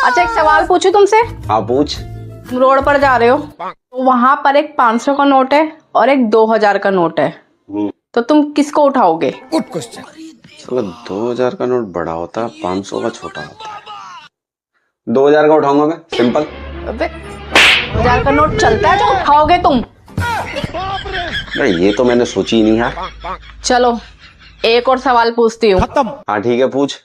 अच्छा, एक सवाल पूछूं तुमसे। हाँ पूछ। तुम रोड पर जा रहे हो, तो वहां पर एक 500 का नोट है और एक 2000 का नोट है, तो तुम किसको उठाओगे? Good question. चलो 2000 का नोट बड़ा होता है, 500 का छोटा होता है। 2000 का उठाऊंगा मैं, सिंपल। अबे 2000 का नोट चलता है जो उठाओगे तुम? नहीं, ये तो मैंने सोची ही नहीं है। चलो एक और सवाल पूछती हूँ। हाँ ठीक है, पूछ।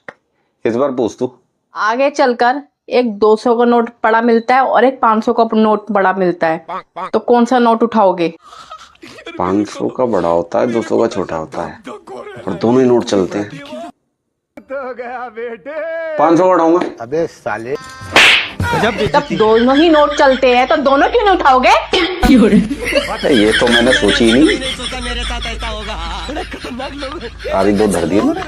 इस बार पूछ तू। आगे चलकर एक 200 का नोट बड़ा मिलता है और एक 500 का नोट बड़ा मिलता है, तो कौन सा नोट उठाओगे? 500 का बड़ा होता है, 200 का छोटा होता है, और दोनों ही नोट चलते हैं। 500 का उठाऊंगा। अबे साले, जब दोनों ही नोट चलते हैं तो दोनों क्यों नहीं उठाओगे? ये तो मैंने सोची ही नहीं। सारी दो धर दिए मैंने।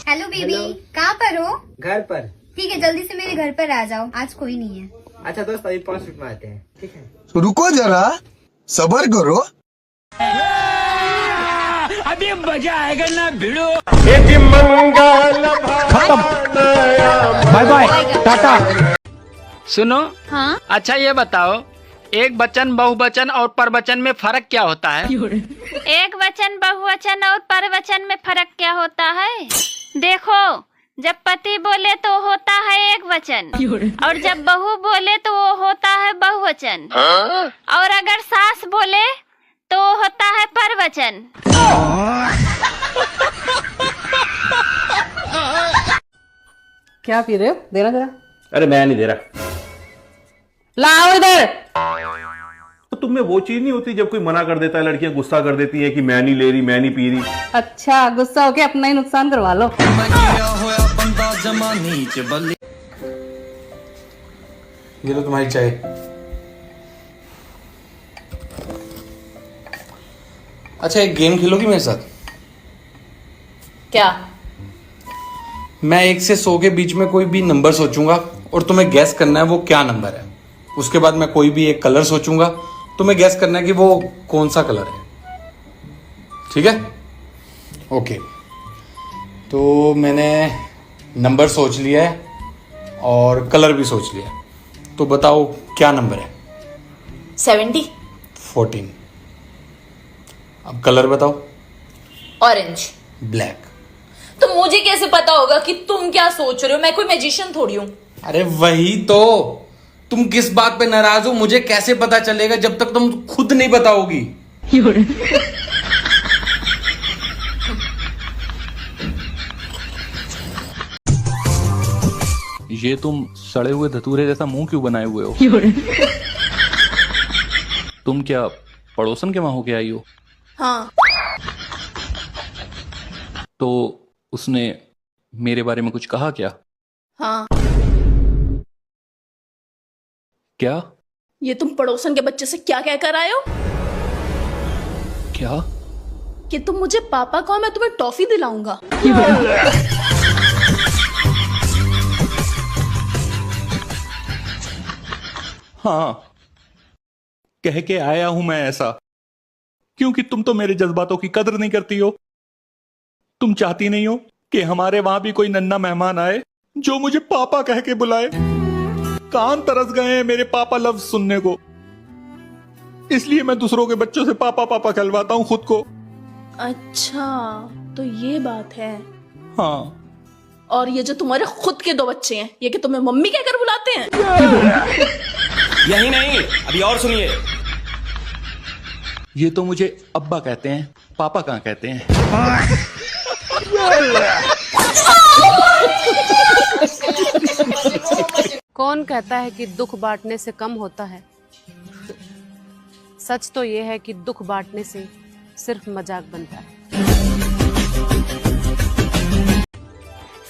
हेलो बेबी, कहाँ पर हो? घर पर। ठीक है, जल्दी से मेरे घर पर आ जाओ, आज कोई नहीं है। अच्छा दोस्त, अभी 5 मिनट में आते हैं, ठीक है? तो रुको जरा, सबर करो। अभी मजा आएगा ना भिड़ो। खत्म, बाय बाय, टाटा। सुनो। हाँ? अच्छा ये बताओ, एक वचन, बहुवचन और परवचन में फर्क क्या होता है? एक वचन, बहुवचन और परवचन में फर्क क्या होता है? देखो, जब पति बोले तो होता है एक वचन, और जब बहू बोले तो वो होता है बहुवचन, और अगर सास बोले तो होता है परवचन। क्या पी रहे हो? देना जरा। अरे मैं नहीं दे रहा। लाओ इधर। तो तुम में वो चीज नहीं होती जब कोई मना कर देता है, लड़कियां गुस्सा कर देती है कि मैं नहीं ले रही, मैं नहीं पी रही। अच्छा, गुस्सा होके अपना ही नुकसान करवा लो। ये लो तुम्हारी चाय। अच्छा, एक गेम खेलोगी मेरे साथ? क्या? मैं 1 से 100 के बीच में कोई भी नंबर सोचूंगा और तुम्हें गैस करना है वो क्या नंबर है। उसके बाद मैं कोई भी एक कलर सोचूंगा, तुम्हें गैस करना है कि वो कौन सा कलर है। ठीक है? ओके, तो मैंने नंबर सोच लिया है और कलर भी सोच लिया है, तो बताओ क्या नंबर है? 70। 14। अब कलर बताओ। ऑरेंज। ब्लैक। तो मुझे कैसे पता होगा कि तुम क्या सोच रहे हो? मैं कोई मैजिशियन थोड़ी हूं। अरे वही तो, तुम किस बात पे नाराज हो मुझे कैसे पता चलेगा जब तक तुम खुद नहीं बताओगी? ये तुम सड़े हुए धतूरे जैसा मुंह क्यों बनाए हुए हो? तुम क्या पड़ोसन के वहां होके आई हो? हाँ। तो उसने मेरे बारे में कुछ कहा क्या? हाँ। क्या? ये तुम पड़ोसन के बच्चे से क्या कह कर आए हो? क्या? कि तुम मुझे पापा कहो, मैं तुम्हें टॉफी दिलाऊंगा। हाँ, कह के आया हूं मैं ऐसा, क्योंकि तुम तो मेरे जज्बातों की कदर नहीं करती हो। तुम चाहती नहीं हो कि हमारे वहां भी कोई नन्हा मेहमान आए जो मुझे पापा कह के बुलाए। कान तरस गए हैं मेरे पापा लफ्ज सुनने को, इसलिए मैं दूसरों के बच्चों से पापा पापा कहलवाता हूं खुद को। अच्छा, तो ये बात है। हाँ। और ये जो तुम्हारे खुद के 2 बच्चे हैं, ये कि तुम्हें मम्मी कहकर बुलाते हैं? यही नहीं, अभी और सुनिए। ये तो मुझे अब्बा कहते हैं, पापा कहाँ कहते हैं? कौन कहता है कि दुख बांटने से कम होता है? सच तो ये है कि दुख बांटने से सिर्फ मजाक बनता है।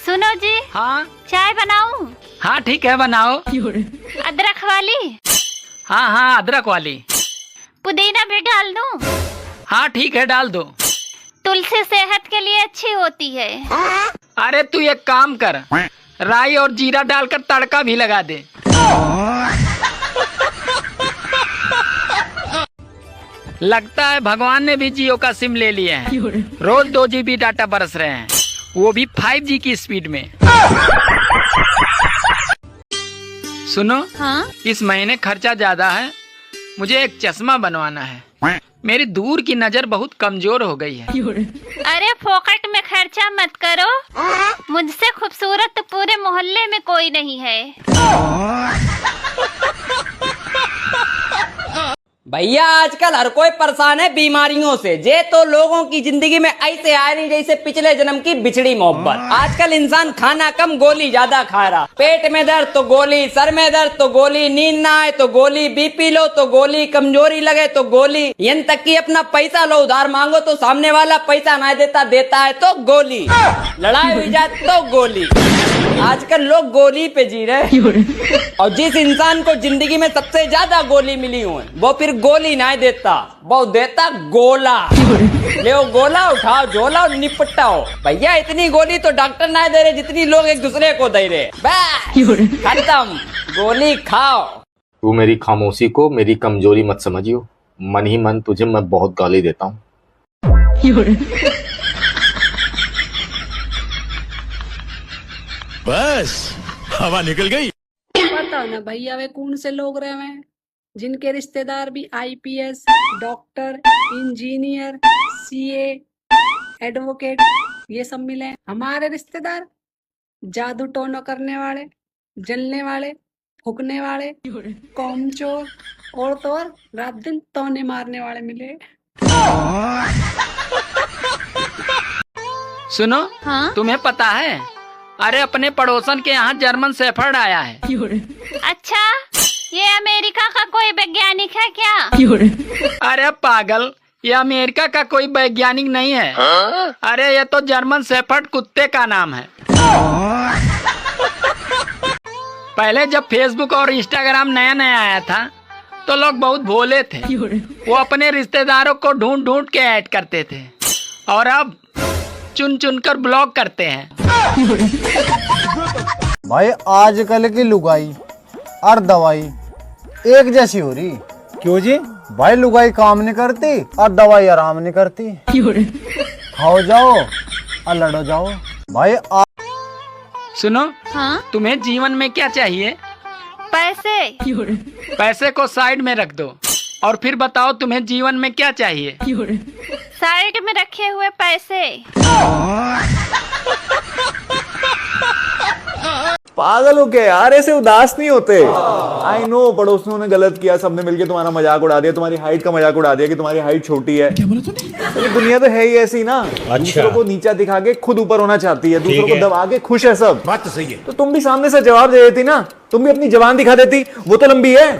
सुनो जी। हाँ। चाय बनाऊं? हाँ ठीक है, बनाओ। अदरक वाली? हाँ हाँ, अदरक वाली। पुदीना भी डाल दूं? हाँ ठीक है, डाल दो। तुलसी सेहत के लिए अच्छी होती है। अरे तू एक काम कर, राई और जीरा डालकर तड़का भी लगा दे। लगता है भगवान ने भी जियो का सिम ले लिया है। रोज 2 GB डाटा बरस रहे हैं। वो भी 5G की स्पीड में। सुनो, हाँ? इस महीने खर्चा ज्यादा है, मुझे एक चश्मा बनवाना है। मेरी दूर की नजर बहुत कमजोर हो गई है। अरे फोकट में खर्चा मत करो, मुझसे खूबसूरत तो पूरे मोहल्ले में कोई नहीं है। भैया आजकल हर कोई परेशान है बीमारियों से। जे तो लोगों की जिंदगी में ऐसे आ रही जैसे पिछले जन्म की बिछड़ी मोहब्बत। आजकल इंसान खाना कम गोली ज्यादा खा रहा। पेट में दर्द तो गोली, सर में दर्द तो गोली, नींद ना आए तो गोली, बीपी लो तो गोली, कमजोरी लगे तो गोली, यहाँ तक कि अपना पैसा लो उधार मांगो तो सामने वाला पैसा ना देता है तो गोली, लड़ाई हुई जाए तो गोली। आजकल लोग गोली पे जी रहे। और जिस इंसान को जिंदगी में सबसे ज्यादा गोली मिली हुई वो फिर गोली ना देता, वो देता गोला। ले गोला उठाओ झोला और निपटाओ। भैया इतनी गोली तो डॉक्टर ना दे रहे जितनी लोग एक दूसरे को दे रहे। बस खत्म, गोली खाओ। तू मेरी खामोशी को मेरी कमजोरी मत समझियो, मन ही मन तुझे मैं बहुत गाली देता हूँ। बस हवा निकल गई। पता ना भैया वे कौन से लोग रहे हैं जिनके रिश्तेदार भी IPS, doctor, engineer, CA, advocate ये सब मिले हैं। हमारे रिश्तेदार जादू टोना करने वाले, जलने वाले, फूकने वाले, कामचोर और तो और रात दिन तौने मारने वाले मिले। सुनो, हाँ? तुम्हें पता है, अरे अपने पड़ोसन के यहाँ जर्मन शेफर्ड आया है। अच्छा, ये अमेरिका का कोई वैज्ञानिक है क्या? अरे पागल, ये अमेरिका का कोई वैज्ञानिक नहीं है। अरे ये तो जर्मन शेफर्ड कुत्ते का नाम है। पहले जब फेसबुक और इंस्टाग्राम नया नया आया था तो लोग बहुत भोले थे। वो अपने रिश्तेदारों को ढूंढ ढूंढ के ऐड करते थे और अब चुन चुन कर ब्लॉक करते हैं। भाई आजकल की लुगाई और दवाई एक जैसी हो रही। क्यों जी? भाई लुगाई काम नहीं करती और दवाई आराम नहीं करती। खाओ जाओ और लड़ो जाओ। भाई सुनो, हाँ? तुम्हें जीवन में क्या चाहिए? पैसे। पैसे को साइड में रख दो और फिर बताओ तुम्हें जीवन में क्या चाहिए? साइड में रखे हुए पैसे। पागल हो क्या यार, ऐसे उदास नहीं होते। आई नो पड़ोसियों ने गलत किया, सबने मिलकर तुम्हारा मजाक उड़ा दिया, तुम्हारी हाइट का मजाक उड़ा दिया कि तुम्हारी हाइट छोटी है। क्या बोला तूने? ये दुनिया तो है ही ऐसी ना। अच्छा। दूसरों को नीचा दिखा के खुद ऊपर होना चाहती है, दूसरों को दबा के खुश है सब। बात तो सही है। तो तुम भी सामने से जवाब दे देती ना, तुम भी अपनी जबान दिखा देती, वो तो लंबी है।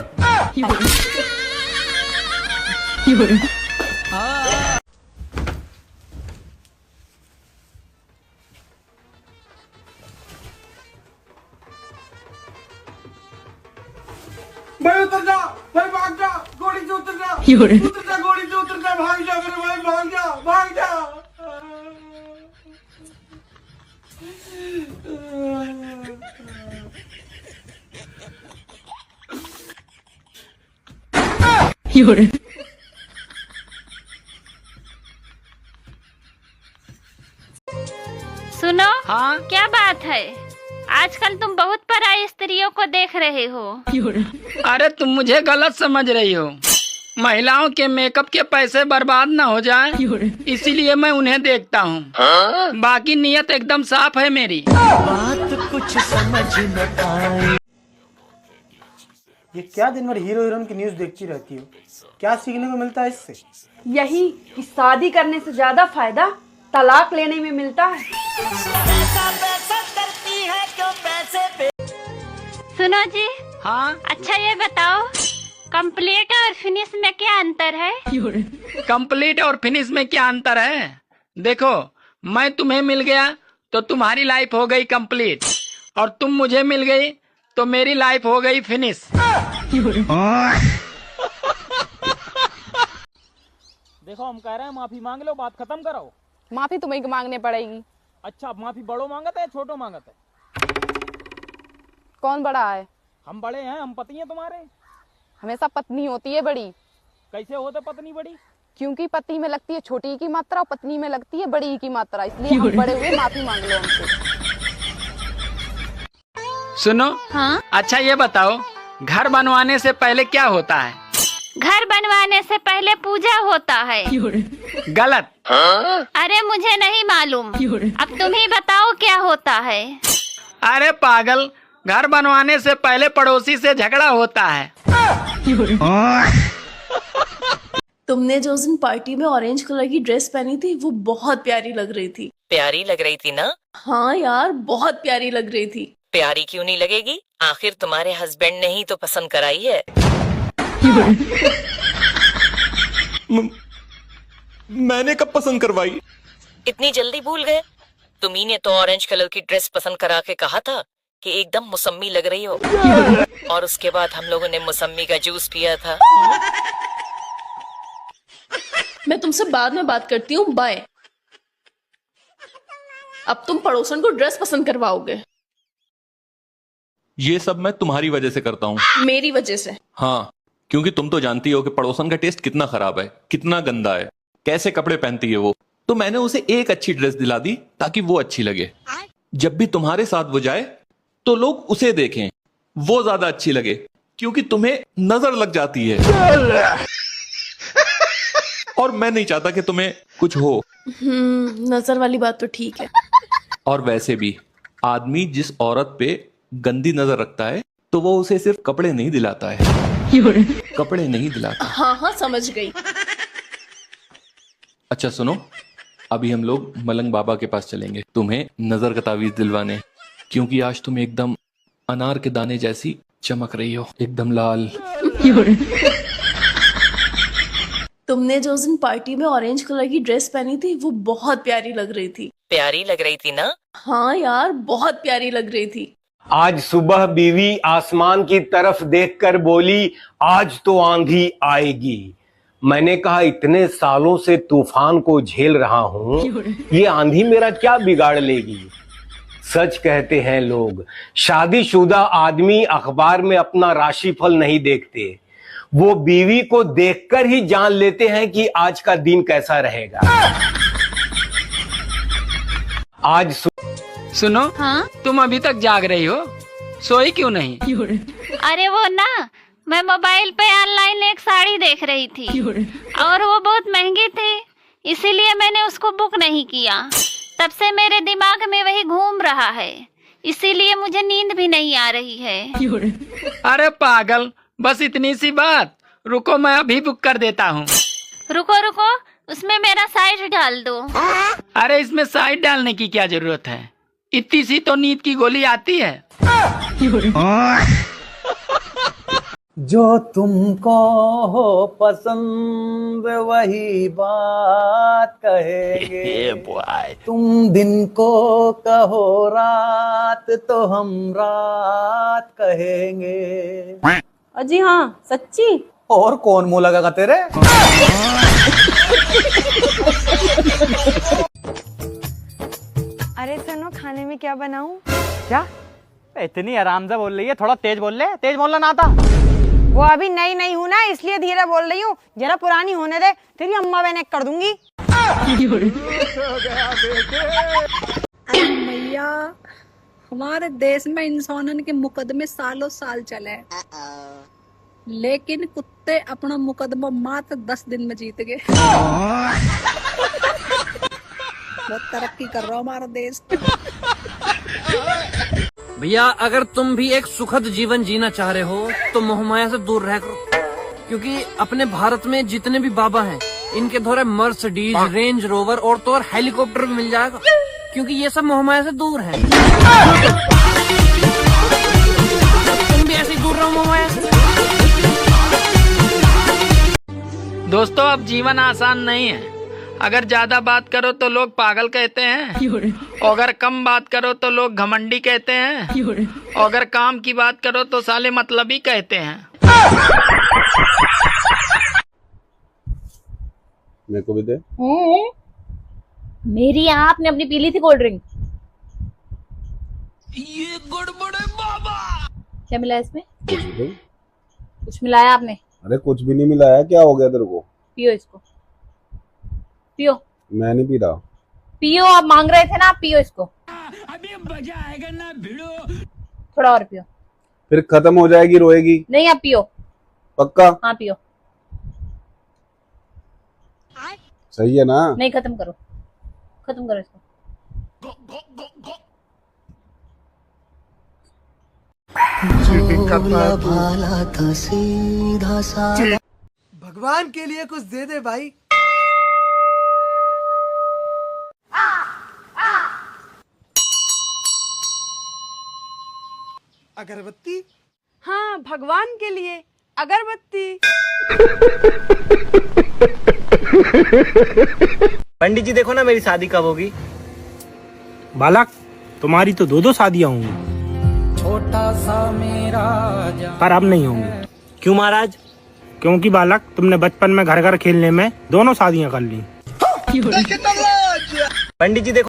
भाई उतर जा, भाई भाग जा, गोली से उतर जा, उतर जा, गोली से उतर जा, भाग जा मेरे भाई, भाग जा, भाग जा। सुनो, हाँ? क्या बात है? आजकल तुम बहुत पराई स्त्रियों को देख रहे हो। अरे तुम मुझे गलत समझ रही हो। महिलाओं के मेकअप के पैसे बर्बाद ना हो जाए इसीलिए मैं उन्हें देखता हूँ। बाकी नियत एकदम साफ है मेरी। बात कुछ समझ न आए। ये क्या दिन भर हीरो हीरोइन की न्यूज देखती रहती हो? क्या सीखने को मिलता है इससे? यही कि शादी करने से ज्यादा फायदा तलाक लेने में मिलता है। सुनो जी, हाँ? अच्छा ये बताओ, कंप्लीट और फिनिश में क्या अंतर है? कंप्लीट और फिनिश में क्या अंतर है? देखो, मैं तुम्हें मिल गया तो तुम्हारी लाइफ हो गई कंप्लीट और तुम मुझे मिल गई तो मेरी लाइफ हो गई फिनिश। देखो हम कह रहे हैं माफी मांग लो, बात खत्म करो। माफी तुम्हें को मांगने पड़ेगी। अच्छा माफी बड़ो मांगत है छोटो मांगत है? कौन बड़ा है? हम बड़े हैं, हम पति हैं तुम्हारे। हमेशा पत्नी होती है बड़ी। कैसे होते पत्नी बड़ी? क्योंकि पति में लगती है छोटी ई की मात्रा और पत्नी में लगती है बड़ी ई की मात्रा, इसलिए हम बड़े हुए माफी मांग लो हमसे। सुनो, हाँ? अच्छा ये बताओ, घर बनवाने से पहले क्या होता है? घर बनवाने से पहले पूजा होता है। गलत। अरे मुझे नहीं मालूम, अब तुम ही बताओ क्या होता है। अरे पागल, घर बनवाने से पहले पड़ोसी से झगड़ा होता है। तुमने जो उस दिन पार्टी में ऑरेंज कलर की ड्रेस पहनी थी वो बहुत प्यारी लग रही थी। प्यारी लग रही थी ना? हाँ यार, बहुत प्यारी लग रही थी। प्यारी क्यों नहीं लगेगी? आखिर तुम्हारे हस्बैंड ने ही तो पसंद कराई है। मैंने कब पसंद करवाई? इतनी जल्दी भूल गए? तुम्ही ने तो ऑरेंज कलर की ड्रेस पसंद करा के कहा था कि एकदम मौसमी लग रही हो, और उसके बाद हम लोगों ने मौसमी का जूस पिया था। मैं तुमसे बाद में बात करती हूँ, बाय। अब तुम पड़ोसन को ड्रेस पसंद करवाओगे। ये सब मैं तुम्हारी वजह से करता हूँ। मेरी वजह से? हाँ, क्योंकि तुम तो जानती हो कि पड़ोसन का टेस्ट कितना खराब है, कितना गंदा है, कैसे कपड़े पहनती है वो। तो मैंने उसे एक अच्छी ड्रेस दिला दी ताकि वो अच्छी लगे। जब भी तुम्हारे साथ वो जाए तो लोग उसे देखें, वो ज्यादा अच्छी लगे, क्योंकि तुम्हें नजर लग जाती है। और मैं नहीं चाहता कि तुम्हें कुछ हो। नजर वाली बात तो ठीक है। और वैसे भी आदमी जिस औरत पे गंदी नजर रखता है तो वो उसे सिर्फ कपड़े नहीं दिलाता है, कपड़े नहीं दिलाता। हाँ हाँ, समझ गई। अच्छा सुनो, अभी हम लोग मलंग बाबा के पास चलेंगे तुम्हें नजर का तावीज दिलवाने, क्योंकि आज तुम एकदम अनार के दाने जैसी चमक रही हो, एकदम लाल। तुमने जो उस दिन पार्टी में ऑरेंज कलर की ड्रेस पहनी थी वो बहुत प्यारी लग रही थी। प्यारी लग रही थी ना? हाँ यार, बहुत प्यारी लग रही थी। आज सुबह बीवी आसमान की तरफ देखकर बोली, आज तो आंधी आएगी। मैंने कहा, इतने सालों से तूफान को झेल रहा हूँ, ये आंधी मेरा क्या बिगाड़ लेगी। सच कहते हैं लोग, शादीशुदा आदमी अखबार में अपना राशिफल नहीं देखते, वो बीवी को देखकर ही जान लेते हैं कि आज का दिन कैसा रहेगा। आज सुनो, हाँ? तुम अभी तक जाग रही हो, सोई क्यों नहीं? अरे वो ना, मैं मोबाइल पे ऑनलाइन एक साड़ी देख रही थी और वो बहुत महंगी थी, इसीलिए मैंने उसको बुक नहीं किया। तब से मेरे दिमाग में वही घूम रहा है, इसीलिए मुझे नींद भी नहीं आ रही है। अरे पागल, बस इतनी सी बात। रुको, मैं अभी बुक कर देता हूँ। रुको रुको, उसमें मेरा साइज डाल दो। अरे इसमें साइड डालने की क्या जरूरत है, इतनी सी तो नींद की गोली आती है। जो तुमको हो पसंद वही बात कहेंगे, तुम दिन को कहो रात तो हम रात कहेंगे। अजी हाँ, सच्ची? और कौन मुंह लगा तेरे? अरे सुनो, खाने में क्या बनाऊं? क्या इतनी आराम से बोल रही है, थोड़ा तेज बोल ले, तेज बोलना ना आता। वो अभी नई नई हूँ ना, इसलिए धीरे बोल रही हूँ, जरा पुरानी होने दे, तेरी अम्मा मैंने कर दूंगी। भैया, हमारे देश में इंसानन के मुकदमे सालों साल चले, लेकिन कुत्ते अपना मुकदमा मात्र 10 दिन में जीत गए। बहुत तरक्की कर रहा हमारा देश। भैया, अगर तुम भी एक सुखद जीवन जीना चाह रहे हो तो मोहमाया से दूर रह करो, क्योंकि अपने भारत में जितने भी बाबा हैं, इनके द्वारा मर्सिडीज, रेंज रोवर और तो और हेलीकॉप्टर भी मिल जाएगा, क्योंकि ये सब मोहमाया से दूर है। तुम भी ऐसे ही दूर रहो मोहमाया से। दोस्तों, अब जीवन आसान नहीं है। अगर ज्यादा बात करो तो लोग पागल कहते हैं, और अगर कम बात करो तो लोग घमंडी कहते हैं, और अगर काम की बात करो तो साले मतलबी कहते हैं। मेरे को भी दे। मेरी यहाँ आपने अपनी पी ली थी कोल्ड ड्रिंक। ये गड़बड़ है बाबा। क्या मिला इसमें? कुछ मिलाया आपने? अरे कुछ भी नहीं मिलाया, क्या हो गया तेरे को? पियो इसको। पियो मैं नहीं पी रहा। पियो, आप मांग रहे थे ना, आप पियो इसको। अभी मजा आएगा ना भिड़ो। थोड़ा और पियो। फिर खत्म हो जाएगी, रोएगी। नहीं, आप पियो। पक्का? हाँ पियो। सही है ना? नहीं, खत्म करो, खत्म करो इसको। भगवान के लिए कुछ दे दे भाई। अगरबत्ती। हाँ, भगवान के लिए अगरबत्ती। पंडित जी देखो ना मेरी शादी कब होगी। बालक, तुम्हारी तो 2-2 शादियां होंगी। छोटा सा मेरा पर अब नहीं होंगी। क्यों महाराज? क्योंकि बालक, तुमने बचपन में घर घर खेलने में दोनों शादियां कर ली। पंडित जी देखो